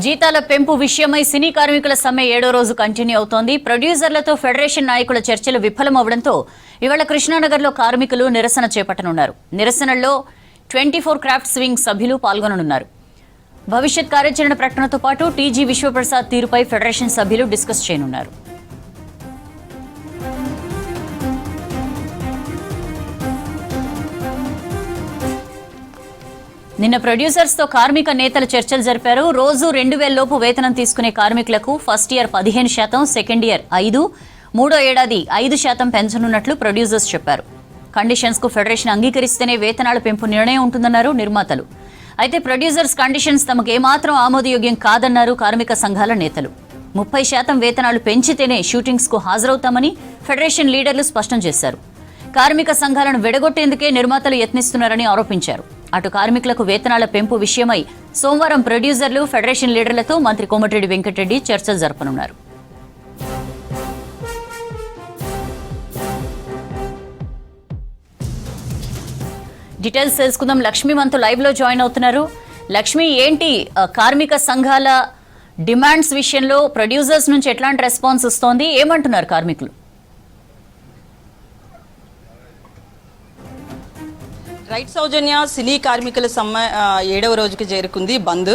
జీతాల పెంపు విషయమై సినీ కార్మికుల సమ్మె 7వ రోజు కంటిన్యూ అవుతోంది. ప్రొడ్యూసర్లతో ఫెడరేషన్ నాయకుల చర్చలు విఫలమవడంతో ఇవాళ కృష్ణానగర్లో కార్మికులు నిరసన చేపట్టనున్నారు. నిరసనల్లో 24 క్రాఫ్ట్స్ వింగ్ సభ్యులు పాల్గొననున్నారు. భవిష్యత్ కార్యాచరణ ప్రకటనతో పాటు టీజీ విశ్వప్రసాద్ తీరుపై ఫెడరేషన్ సభ్యులు డిస్కస్ చేయనున్నారు. నిన్న ప్రొడ్యూసర్స్ తో కార్మిక నేతలు చర్చలు జరిపారు. రోజు 2000 లోపు వేతనం తీసుకునే కార్మికులకు ఫస్ట్ ఇయర్ 15%, సెకండ్ ఇయర్ 5%, మూడో ఏడాది 5% పెంచనున్నట్లు ప్రొడ్యూసర్స్ చెప్పారు. కండిషన్స్ కు ఫెడరేషన్ అంగీకరిస్తేనే వేతనాల పెంపు నిర్ణయం ఉంటుందన్నారు నిర్మాతలు. అయితే ప్రొడ్యూసర్స్ కండిషన్స్ తమకు ఏమాత్రం ఆమోదయోగ్యం కాదన్నారు కార్మిక సంఘాల నేతలు. 30% వేతనాలు పెంచితేనే షూటింగ్స్ కు హాజరవుతామని ఫెడరేషన్ లీడర్లు స్పష్టం చేశారు. కార్మిక సంఘాలను విడగొట్టేందుకే నిర్మాతలు యత్నిస్తున్నారని ఆరోపించారు. అటు కార్మికులకు వేతనాల పెంపు విషయమై సోమవారం ప్రొడ్యూసర్లు ఫెడరేషన్ లీడర్లతో మంత్రి కోమటిరెడ్డి వెంకటరెడ్డి చర్చలు జరపనున్నారు. డీటెయిల్స్ తెలుసుకుందాం. లక్ష్మీ మనతో లైవ్ లో జాయిన్ అవుతున్నారు. లక్ష్మి, ఏంటి కార్మిక సంఘాల డిమాండ్స్ విషయంలో ప్రొడ్యూసర్స్ నుంచి ఎట్లాంటి రెస్పాన్స్ వస్తోంది? ఏమంటున్నారు కార్మికులు? రైట్ సౌజన్య, సినీ కార్మికుల సమ్మె 7వ రోజుకి చేరుకుంది బంద్.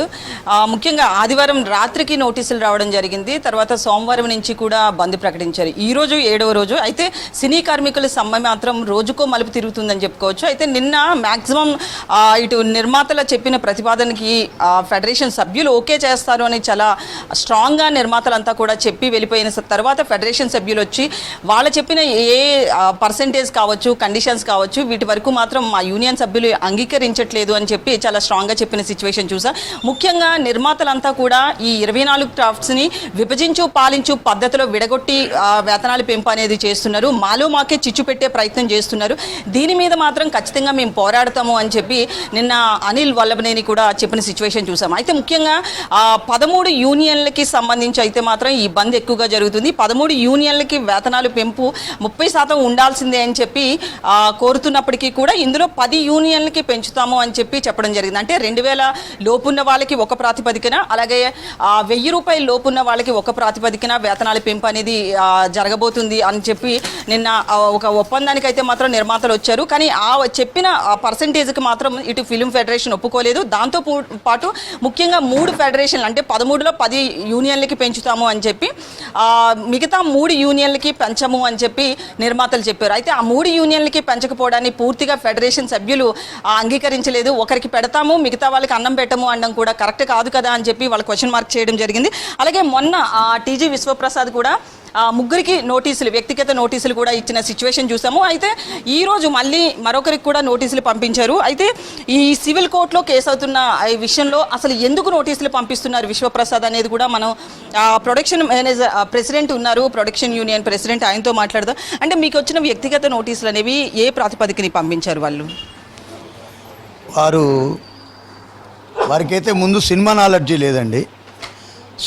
ముఖ్యంగా ఆదివారం రాత్రికి నోటీసులు రావడం జరిగింది. తర్వాత సోమవారం నుంచి కూడా బంద్ ప్రకటించారు. ఈ రోజు 7వ రోజు. అయితే సినీ కార్మికుల సమ్మె మాత్రం రోజుకో మలుపు తిరుగుతుందని చెప్పుకోవచ్చు. అయితే నిన్న మ్యాక్సిమం ఇటు నిర్మాతల చెప్పిన ప్రతిపాదనకి ఫెడరేషన్ సభ్యులు ఓకే చేస్తారు అని చాలా స్ట్రాంగ్గా నిర్మాతలంతా కూడా చెప్పి వెళ్ళిపోయిన తర్వాత ఫెడరేషన్ సభ్యులు వచ్చి వాళ్ళు చెప్పిన ఏ పర్సెంటేజ్ కావచ్చు, కండిషన్స్ కావచ్చు, వీటి వరకు మాత్రం మా యూనియన్ సభ్యులు అంగీకరించట్లేదు అని చెప్పి చాలా స్ట్రాంగ్గా చెప్పిన సిచ్యువేషన్ చూసా. ముఖ్యంగా నిర్మాతలంతా కూడా ఈ 24 క్రాఫ్ట్స్ని విభజించు పాలించు పద్ధతిలో విడగొట్టి వేతనాలు పెంపు అనేది చేస్తున్నారు. మాలో మాకే చిచ్చు పెట్టే ప్రయత్నం చేస్తున్నారు. దీని మీద మాత్రం ఖచ్చితంగా మేము పోరాడతాము అని చెప్పి నిన్న అనిల్ వల్లభనేని కూడా చెప్పిన సిచ్యువేషన్ చూసాం. అయితే ముఖ్యంగా 13 యూనియన్లకి సంబంధించి అయితే మాత్రం ఈ బంద్ ఎక్కువగా జరుగుతుంది. 13 యూనియన్లకి వేతనాలు పెంపు 30% ఉండాల్సిందే అని చెప్పి కోరుతున్నప్పటికీ కూడా ఇందులో 10 యూనియన్లకి పెంచుతాము అని చెప్పి చెప్పడం జరిగింది. అంటే 2000 లోపున్న వాళ్ళకి ఒక ప్రాతిపదికన, అలాగే 1000 రూపాయల లోపున్న వాళ్ళకి ఒక ప్రాతిపదికన వేతనాల పెంపు అనేది జరగబోతుంది అని చెప్పి నిన్న ఒక ఒప్పందానికి అయితే మాత్రం నిర్మాతలు వచ్చారు. కానీ ఆ చెప్పిన పర్సంటేజ్కి మాత్రం ఇటు ఫిల్మ్ ఫెడరేషన్ ఒప్పుకోలేదు. దాంతో పాటు ముఖ్యంగా 3 ఫెడరేషన్లు అంటే 13లో 10 యూనియన్లకి పెంచుతాము అని చెప్పి మిగతా 3 యూనియన్లకి పెంచము అని చెప్పి నిర్మాతలు చెప్పారు. అయితే ఆ 3 యూనియన్లకి పెంచకపోవడాన్ని పూర్తిగా ఫెడరేషన్ సభ్యులు అంగీకరించలేదు. ఒకరికి పెడతాము, మిగతా వాళ్ళకి అన్నం పెట్టము అనడం కూడా కరెక్ట్ కాదు కదా అని చెప్పి వాళ్ళు క్వశ్చన్ మార్క్ చేయడం జరిగింది. అలాగే మొన్న టీజీ విశ్వప్రసాద్ కూడా ముగ్గురికి నోటీసులు, వ్యక్తిగత నోటీసులు కూడా ఇచ్చిన సిచ్యువేషన్ చూసాము. అయితే ఈరోజు మళ్ళీ మరొకరికి కూడా నోటీసులు పంపించారు. అయితే ఈ సివిల్ కోర్టులో కేసు అవుతున్న ఈ విషయంలో అసలు ఎందుకు నోటీసులు పంపిస్తున్నారు విశ్వప్రసాద్ అనేది కూడా మనం ప్రొడక్షన్ మేనేజర్ ప్రెసిడెంట్ ఉన్నారు, ప్రొడక్షన్ యూనియన్ ప్రెసిడెంట్, ఆయనతో మాట్లాడదాం. అంటే మీకు వచ్చిన వ్యక్తిగత నోటీసులు అనేవి ఏ ప్రాతిపదికని పంపించారు వాళ్ళు? వారికైతే ముందు సినిమా నాలెడ్జీ లేదండి.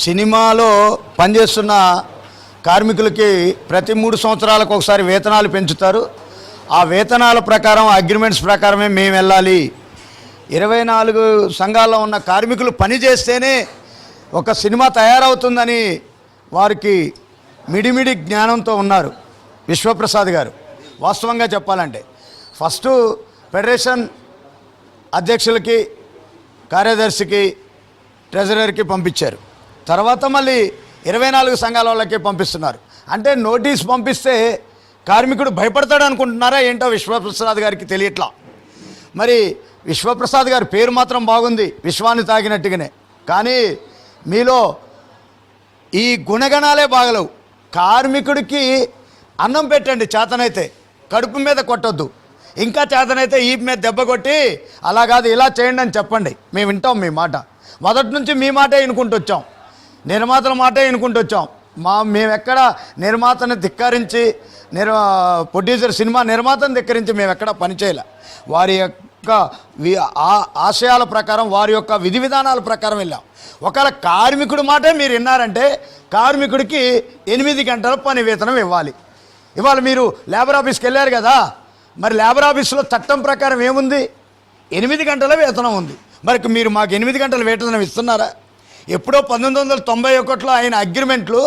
సినిమాలో పనిచేస్తున్న కార్మికులకి ప్రతి 3 సంవత్సరాలకు ఒకసారి వేతనాలు పెంచుతారు. ఆ వేతనాల ప్రకారం, అగ్రిమెంట్స్ ప్రకారమే మేము వెళ్ళాలి. 24 సంఘాల్లో ఉన్న కార్మికులు పని చేస్తేనే ఒక సినిమా తయారవుతుందని వారికి మిడిమిడి జ్ఞానంతో ఉన్నారు విశ్వప్రసాద్ గారు. వాస్తవంగా చెప్పాలంటే ఫస్ట్ ఫెడరేషన్ అధ్యక్షులకి, కార్యదర్శికి, ట్రెజరర్కి పంపించారు. తర్వాత మళ్ళీ 24 సంఘాల వాళ్ళకే పంపిస్తున్నారు. అంటే నోటీస్ పంపిస్తే కార్మికుడు భయపడతాడు అనుకుంటున్నారా ఏంటో విశ్వప్రసాద్ గారికి తెలియట్లా. మరి విశ్వప్రసాద్ గారి పేరు మాత్రం బాగుంది, విశ్వాన్ని తాకినట్టుగానే. కానీ మీలో ఈ గుణగణాలే బాగలేవు. కార్మికుడికి అన్నం పెట్టండి చేతనైతే, కడుపు మీద కొట్టొద్దు. ఇంకా చేతనైతే ఈ మీద దెబ్బ కొట్టి అలా కాదు ఇలా చేయండి అని చెప్పండి. మేము వింటాం మీ మాట. మొదటి నుంచి మీ మాటే వినుకుంటూ వచ్చాం, నిర్మాతల మాటే వినుకుంటూ వచ్చాం. మేమెక్కడ నిర్మాతను ధిక్కరించి, ప్రొడ్యూసర్ సినిమా నిర్మాతను ధిక్కరించి మేము ఎక్కడ పనిచేయలే. వారి యొక్క ఆశయాల ప్రకారం, వారి యొక్క విధి విధానాల ప్రకారం వెళ్ళాం. ఒకవేళ కార్మికుడి మాటే మీరు విన్నారంటే కార్మికుడికి 8 గంటల పని వేతనం ఇవ్వాలి. ఇవాళ మీరు లేబర్ ఆఫీస్కి వెళ్ళారు కదా, మరి లేబర్ ఆఫీస్లో చట్టం ప్రకారం ఏముంది? 8 గంటల వేతనం ఉంది. మరి మీరు మాకు 8 గంటల వేతనం ఇస్తున్నారా? ఎప్పుడో 1991లో అయిన అగ్రిమెంట్లు,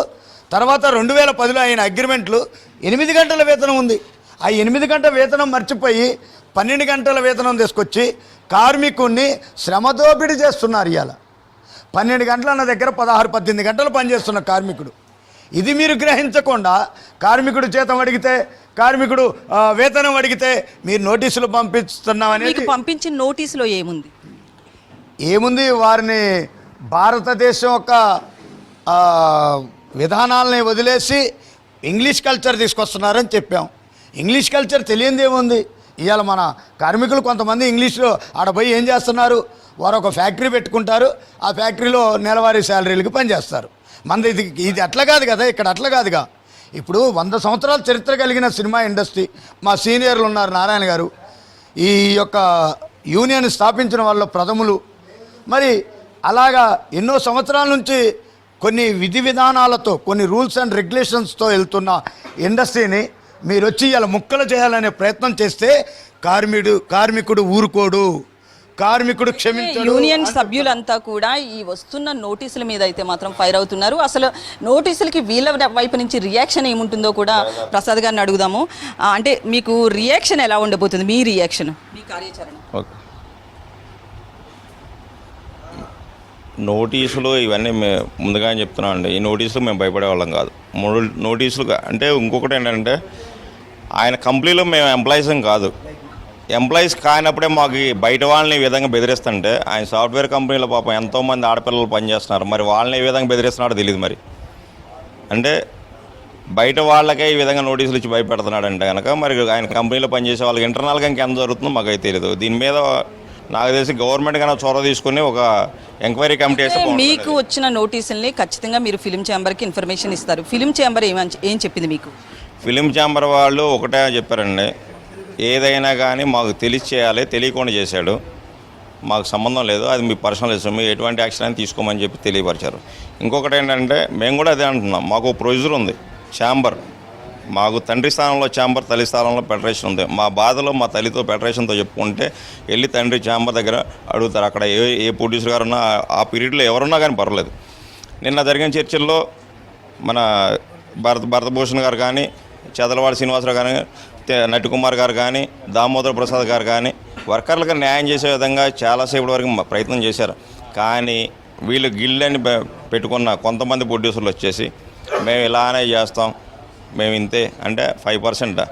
తర్వాత 2010లో అయిన అగ్రిమెంట్లు 8 గంటల వేతనం ఉంది. ఆ 8 గంటల వేతనం మర్చిపోయి 12 గంటల వేతనం తీసుకొచ్చి కార్మికుడిని శ్రమదోపిడీ చేస్తున్నారు. ఇవాళ 12 గంటలు అన్న దగ్గర 16-18 గంటలు పనిచేస్తున్న కార్మికుడు. ఇది మీరు గ్రహించకుండా కార్మికుడు జీతం అడిగితే, కార్మికుడు వేతనం అడిగితే మీరు నోటీసులు పంపిస్తున్నామని. మీకు పంపించిన నోటీసులో ఏముంది? వారిని భారతదేశం యొక్క విధానాలని వదిలేసి ఇంగ్లీష్ కల్చర్ తీసుకొస్తున్నారని చెప్పాం. ఇంగ్లీష్ కల్చర్ తెలియంది ఏముంది? ఇవాళ మన కార్మికులు కొంతమంది ఇంగ్లీష్లో ఆడపోయి ఏం చేస్తున్నారు? వారు ఒక ఫ్యాక్టరీ పెట్టుకుంటారు, ఆ ఫ్యాక్టరీలో నెలవారీ శాలరీలకి పనిచేస్తారు. మనది ఇది అట్లా కాదు కదా, ఇక్కడ అట్లా కాదుగా. ఇప్పుడు 100 సంవత్సరాల చరిత్ర కలిగిన సినిమా ఇండస్ట్రీ, మా సీనియర్లు ఉన్నారు, నారాయణ గారు, ఈ యొక్క యూనియన్ స్థాపించిన వాళ్ళు ప్రథములు. మరి అలాగా ఎన్నో సంవత్సరాల నుంచి కొన్ని విధి విధానాలతో, కొన్ని రూల్స్ అండ్ రెగ్యులేషన్స్తో వెళ్తున్న ఇండస్ట్రీని మీరు వచ్చి ఇలా ముక్కలు చేయాలనే ప్రయత్నం చేస్తే కార్మికుడు ఊరుకోడు, కార్మికుడు క్షమించడు. యూనియన్ సభ్యులంతా కూడా ఈ వస్తున్న నోటీసుల మీద అయితే మాత్రం ఫైర్ అవుతున్నారు. అసలు నోటీసులకి వీళ్ళ వైపు నుంచి రియాక్షన్ ఏముంటుందో కూడా ప్రసాద్ గారిని అడుగుదాము. అంటే మీకు రియాక్షన్ ఎలా ఉండబోతుంది? మీ రియాక్షన్, మీ కార్యాచరణ? నోటీసులు ఇవన్నీ ముందుగానే చెప్తున్నాం అండి. ఈ నోటీసులు మేము భయపడే వాళ్ళం కాదు. 3 నోటీసులు అంటే ఇంకొకటి ఏంటంటే, ఆయన కంపెనీలో మేము ఎంప్లాయీసం కాదు. ఎంప్లాయీస్ కానప్పుడే మాకు బయట వాళ్ళని ఈ విధంగా బెదిరిస్తుంటే, ఆయన సాఫ్ట్వేర్ కంపెనీలో పాపం ఎంతోమంది ఆడపిల్లలు పనిచేస్తున్నారు, మరి వాళ్ళని ఏ విధంగా బెదిరిస్తున్నాడో తెలియదు. మరి అంటే బయట వాళ్ళకే ఈ విధంగా నోటీసులు ఇచ్చి భయపెడుతున్నాడంటే కనుక, మరి ఆయన కంపెనీలో పనిచేసే వాళ్ళకి ఇంటర్నల్గా ఇంకెంత జరుగుతుందో మాకైతే తెలియదు. దీని మీద నాకు తెలిసి గవర్నమెంట్ కన్నా చొరవ తీసుకుని ఒక ఎంక్వైరీ కమిటీ వేస్తే మీకు వచ్చిన నోటీసుల్ని ఖచ్చితంగా మీరు ఫిలిం ఛాంబర్కి ఇన్ఫర్మేషన్ ఇస్తారు. ఫిలిం ఛాంబర్ ఏం చెప్పింది మీకు? ఫిలిం ఛాంబర్ వాళ్ళు ఒకటే చెప్పారండి, ఏదైనా కానీ మాకు తెలిసి చేయాలి, తెలియకుండా చేశాడు, మాకు సంబంధం లేదు, అది మీ పర్సనల్ ఇష్టం, మీరు ఎటువంటి యాక్షన్ అని తీసుకోమని చెప్పి తెలియపరిచారు. ఇంకొకటి ఏంటంటే, మేము కూడా అదే అంటున్నాం, మాకు ప్రొసీజర్ ఉంది. ఛాంబర్ మాకు తండ్రి స్థానంలో ఛాంబర్, తల్లి స్థానంలో ఫెడరేషన్ ఉంది. మా బాధలో మా తల్లితో ఫెడరేషన్తో చెప్పుకుంటే వెళ్ళి తండ్రి ఛాంబర్ దగ్గర అడుగుతారు. అక్కడ ఏ ప్రొడ్యూసర్ గారు ఉన్నా, ఆ పీరియడ్లో ఎవరున్నా కానీ పర్వాలేదు. నిన్న జరిగిన చర్చల్లో మన భరతభూషణ్ గారు కానీ, చదలవాడి శ్రీనివాసరావు కానీ, నటికుమార్ గారు కానీ, దామోదర్ ప్రసాద్ గారు కానీ వర్కర్లకు న్యాయం చేసే విధంగా చాలాసేపటి వరకు ప్రయత్నం చేశారు. కానీ వీళ్ళు గిల్లని పెట్టుకున్న కొంతమంది ప్రొడ్యూసర్లు వచ్చేసి మేము ఇలానే చేస్తాం, మేము ఇంతే అంటే 5%.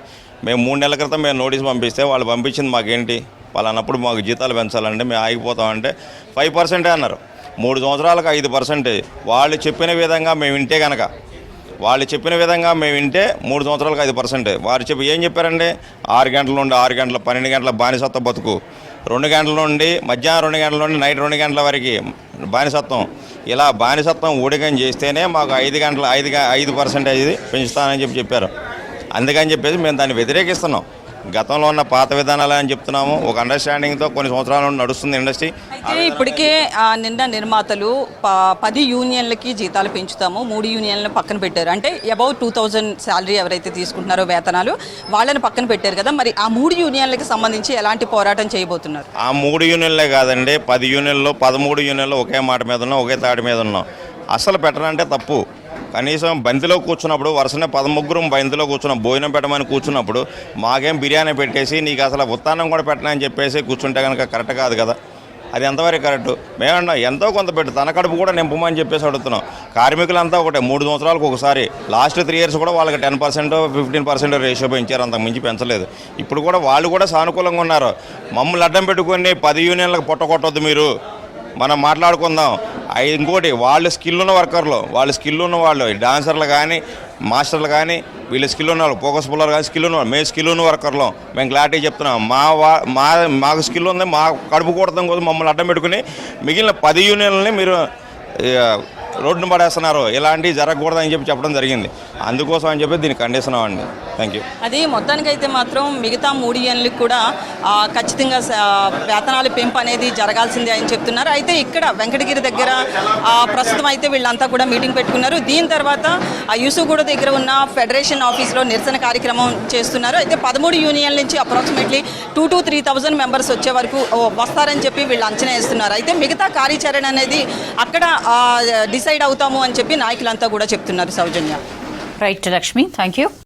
మేము 3 నెలల క్రితం మేము నోటీస్ పంపిస్తే వాళ్ళు పంపించింది మాకేంటి, వాళ్ళన్నప్పుడు మాకు జీతాలు పెంచాలంటే మేము ఆగిపోతామంటే 5% అన్నారు. 3 సంవత్సరాలకు 5%. వాళ్ళు చెప్పిన విధంగా మేము వింటే కనుక, 3 సంవత్సరాలకు 5%. వారు ఏం చెప్పారండి, 6 గంటల నుండి 6 గంటల, 12 గంటల బానిసత్వ బతుకు, 2 గంటల నుండి మధ్యాహ్నం 2 గంటల నుండి నైట్ 2 గంటల వరకు బానిసత్వం. ఇలా బానిసత్వం ఊడికం చేస్తేనే మాకు 5% పెంచుతానని చెప్పారు. అందుకని చెప్పేసి మేము దాన్ని వ్యతిరేకిస్తున్నాం. గతంలో ఉన్న పాత విధానాలు అని చెప్తున్నాము. ఒక అండర్స్టాండింగ్తో కొన్ని సంవత్సరాల నుండి నడుస్తుంది ఇండస్ట్రీ. అయితే ఇప్పటికే నిన్న నిర్మాతలు 10 యూనియన్లకి జీతాలు పెంచుతాము, 3 యూనియన్లను పక్కన పెట్టారు. అంటే అబౌవ్ 2000 శాలరీ ఎవరైతే తీసుకుంటున్నారో వేతనాలు, వాళ్ళని పక్కన పెట్టారు కదా. మరి ఆ 3 యూనియన్లకి సంబంధించి ఎలాంటి పోరాటం చేయబోతున్నారు? ఆ 3 యూనియన్లే కాదండి, 10 యూనియన్లు 13 యూనియన్లు ఒకే మాట మీద ఉన్నాం, ఒకే తాటి మీద ఉన్నాం. అసలు పెట్టనంటే తప్పు. కనీసం బంతిలో కూర్చున్నప్పుడు వరుసనే 13 బంతిలో కూర్చున్నాం, భోజనం పెట్టమని కూర్చున్నప్పుడు మాకేం బిర్యానీ పెట్టేసి నీకు అసలు ఉత్తానం కూడా పెట్టనని చెప్పేసి కూర్చుంటే కనుక కరెక్ట్ కాదు కదా. అది ఎంతవరకు కరెక్టు? మేమన్నా ఎంతో కొంత పెట్టు, తన కడుపు కూడా నింపమని చెప్పేసి అడుగుతున్నాం. కార్మికులంతా ఒకటే, 3 సంవత్సరాలకు ఒకసారి, లాస్ట్ 3 ఇయర్స్ కూడా వాళ్ళకి 10% 15% రేషియో పెంచారు, అంతకు మించి పెంచలేదు. ఇప్పుడు కూడా వాళ్ళు కూడా సానుకూలంగా ఉన్నారు. మమ్మల్ని అడ్డం పెట్టుకొని 10 యూనియన్లకు పొట్టకొట్టొద్దు, మీరు మనం మాట్లాడుకుందాం. ఇంకోటి, వాళ్ళు స్కిల్ ఉన్న వర్కర్లు, వాళ్ళు స్కిల్ ఉన్న వాళ్ళు, డాన్సర్లు కానీ, మాస్టర్లు కానీ, వీళ్ళు స్కిల్ ఉన్న వాళ్ళు, ఫోకస్ పుల్లర్ కానీ స్కిల్ ఉన్న, మేము స్కిల్ ఉన్న వర్కర్లు, మేము క్లారిటీ చెప్తున్నాం. మాకు స్కిల్ ఉంది, మా కడుపు కొడతాం కోసం మమ్మల్ని అడ్డం పెట్టుకుని మిగిలిన 10 యూనియన్లని మీరు రోడ్డును పడేస్తున్నారు, ఇలాంటివి జరగకూడదని చెప్పి చెప్పడం జరిగింది. అందుకోసం అని చెప్పి దీన్ని ఖండిస్తున్నాం అండి. Thank you. అది మొత్తానికైతే మాత్రం మిగతా 3 యూనియన్లకు కూడా ఖచ్చితంగా వేతనాల పెంపు అనేది జరగాల్సిందే అని చెప్తున్నారు. అయితే ఇక్కడ వెంకటగిరి దగ్గర ప్రస్తుతం అయితే వీళ్ళంతా కూడా మీటింగ్ పెట్టుకున్నారు. దీని తర్వాత యూసుగూడ దగ్గర ఉన్న ఫెడరేషన్ ఆఫీస్లో నిరసన కార్యక్రమం చేస్తున్నారు. అయితే 13 యూనియన్ల నుంచి అప్రాక్సిమేట్లీ 2,000 to 3,000 మెంబర్స్ వచ్చే వరకు వస్తారని చెప్పి వీళ్ళు అంచనా వేస్తున్నారు. అయితే మిగతా కార్యాచరణ అనేది అక్కడ డిసైడ్ అవుతాము అని చెప్పి నాయకులంతా కూడా చెప్తున్నారు. Soujanya. Right Lakshmi, thank you.